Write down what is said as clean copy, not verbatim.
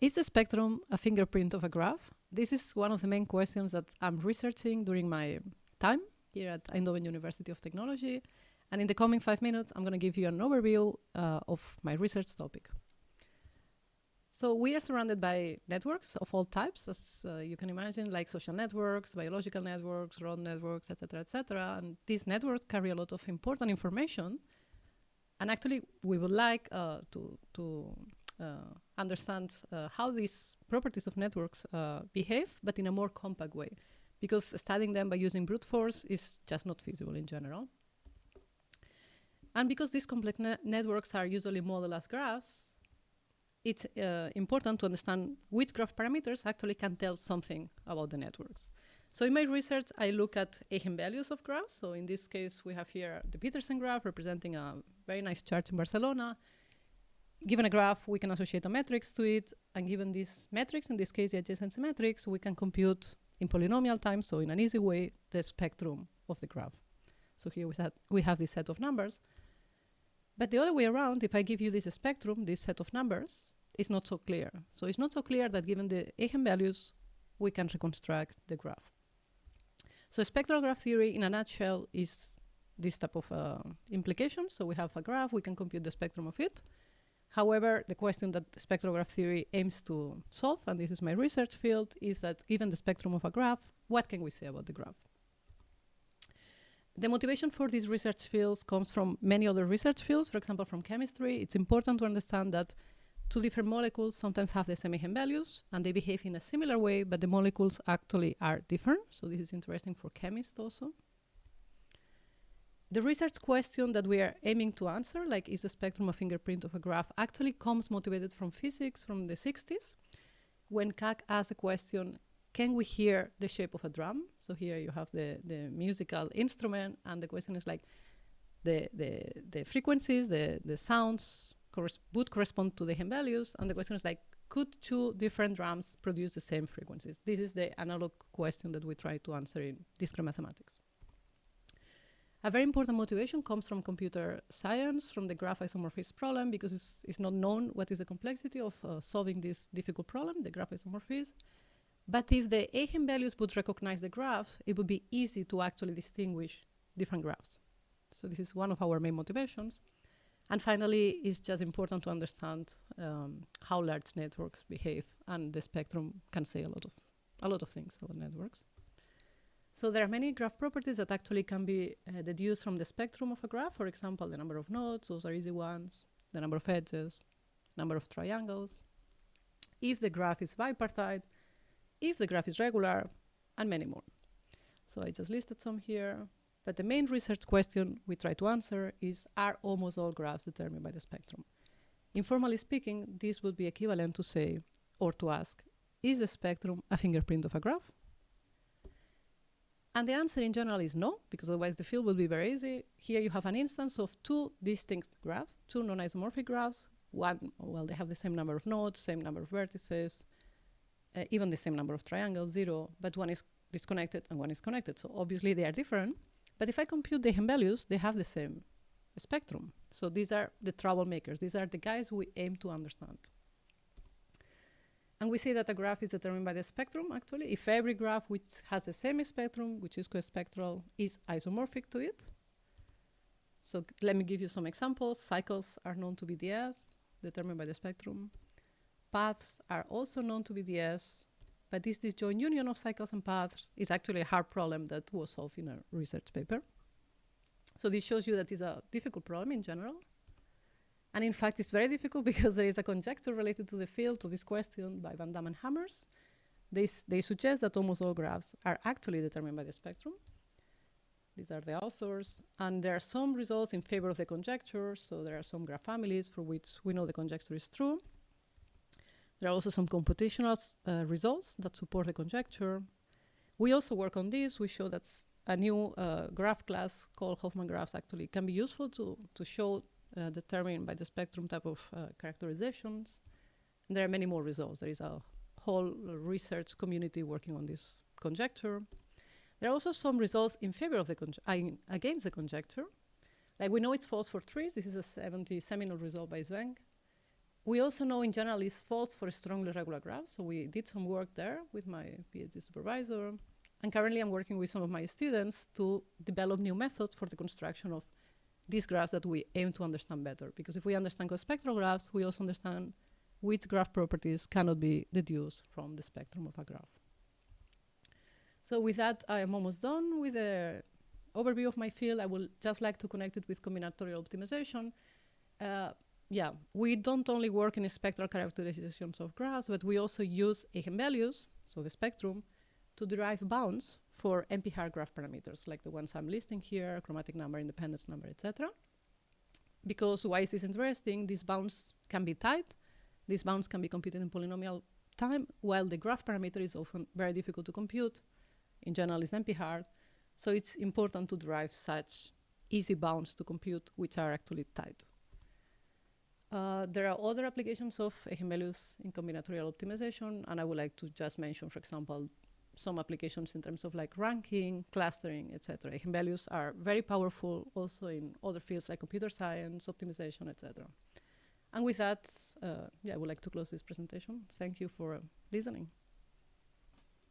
Is the spectrum a fingerprint of a graph? This is one of the main questions that I'm researching during my time here at Eindhoven University of Technology. And in the coming 5 minutes, I'm going to give you an overview of my research topic. So we are surrounded by networks of all types, as you can imagine, like social networks, biological networks, road networks, etc., etc. And these networks carry a lot of important information. And actually, we would like to understand how these properties of networks behave, but in a more compact way, because studying them by using brute force is just not feasible in general. And because these complex networks are usually modeled as graphs, it's important to understand which graph parameters actually can tell something about the networks. So in my research, I look at eigenvalues of graphs. So in this case, we have here the Petersen graph representing a very nice church in Barcelona. Given a graph, we can associate a matrix to it. And given this matrix, in this case, the adjacency matrix, we can compute in polynomial time, so in an easy way, the spectrum of the graph. So here we have this set of numbers. But the other way around, if I give you this spectrum, this set of numbers, it's not so clear. So it's not so clear that given the eigenvalues, we can reconstruct the graph. So spectral graph theory, in a nutshell, is this type of implication. So we have a graph, we can compute the spectrum of it. However, the question that spectral graph theory aims to solve, and this is my research field, is that given the spectrum of a graph, what can we say about the graph? The motivation for these research fields comes from many other research fields. For example, from chemistry, it's important to understand that two different molecules sometimes have the same eigenvalues, and they behave in a similar way, but the molecules actually are different. So this is interesting for chemists also. The research question that we are aiming to answer, like is the spectrum a fingerprint of a graph, actually comes motivated from physics from the 60s, when Kak asked the question, can we hear the shape of a drum? So here you have the musical instrument, and the question is like, the frequencies, the sounds would correspond to the eigenvalues, and the question is like, could two different drums produce the same frequencies? This is the analog question that we try to answer in discrete mathematics. A very important motivation comes from computer science, from the graph isomorphism problem, because it's not known what is the complexity of solving this difficult problem, the graph isomorphism. But if the eigenvalues would recognize the graphs, it would be easy to actually distinguish different graphs. So this is one of our main motivations. And finally, it's just important to understand how large networks behave, and the spectrum can say a lot of things about networks. So there are many graph properties that actually can be deduced from the spectrum of a graph. For example, the number of nodes, those are easy ones, the number of edges, number of triangles, if the graph is bipartite, if the graph is regular, and many more. So I just listed some here. But the main research question we try to answer is, are almost all graphs determined by the spectrum? Informally speaking, this would be equivalent to say, or to ask, is the spectrum a fingerprint of a graph? And the answer in general is no, because otherwise the field will be very easy. Here you have an instance of two distinct graphs, two non-isomorphic graphs. One, well, they have the same number of nodes, same number of vertices, even the same number of triangles, 0, but one is disconnected and one is connected. So obviously they are different. But if I compute the eigenvalues, they have the same spectrum. So these are the troublemakers. These are the guys we aim to understand. And we say that a graph is determined by the spectrum, actually. If every graph which has the same spectrum, which is co-spectral, is isomorphic to it. So let me give you some examples. Cycles are known to be ds, determined by the spectrum. Paths are also known to be ds, but this disjoint union of cycles and paths is actually a hard problem that was solved in a research paper. So this shows you that it's a difficult problem in general. And in fact, it's very difficult because there is a conjecture related to the field, to this question, by Van Dam and Hammers. They suggest that almost all graphs are actually determined by the spectrum. These are the authors. And there are some results in favor of the conjecture. So there are some graph families for which we know the conjecture is true. There are also some computational results that support the conjecture. We also work on this. We show that a new graph class called Hoffman graphs actually can be useful to show determined by the spectrum type of characterizations. And there are many more results. There is a whole research community working on this conjecture. There are also some results in favor of the against the conjecture. Like we know it's false for trees. This is a 70 seminal result by Zweng. We also know in general is false for strongly regular graphs. So we did some work there with my PhD supervisor. And currently I'm working with some of my students to develop new methods for the construction of these graphs that we aim to understand better. Because if we understand co-spectral graphs, we also understand which graph properties cannot be deduced from the spectrum of a graph. So with that, I am almost done with the overview of my field. I would just like to connect it with combinatorial optimization. We don't only work in spectral characterizations of graphs, but we also use eigenvalues, so the spectrum, to derive bounds for NP-hard graph parameters, like the ones I'm listing here, chromatic number, independence number, etc. Because why is this interesting? These bounds can be tight. These bounds can be computed in polynomial time, while the graph parameter is often very difficult to compute. In general, it's NP-hard. So it's important to derive such easy bounds to compute, which are actually tight. There are other applications of eigenvalues in combinatorial optimization, and I would like to just mention, for example, some applications in terms of like ranking, clustering, etc. Eigenvalues are very powerful also in other fields like computer science, optimization, etc. And with that, I would like to close this presentation. Thank you for listening.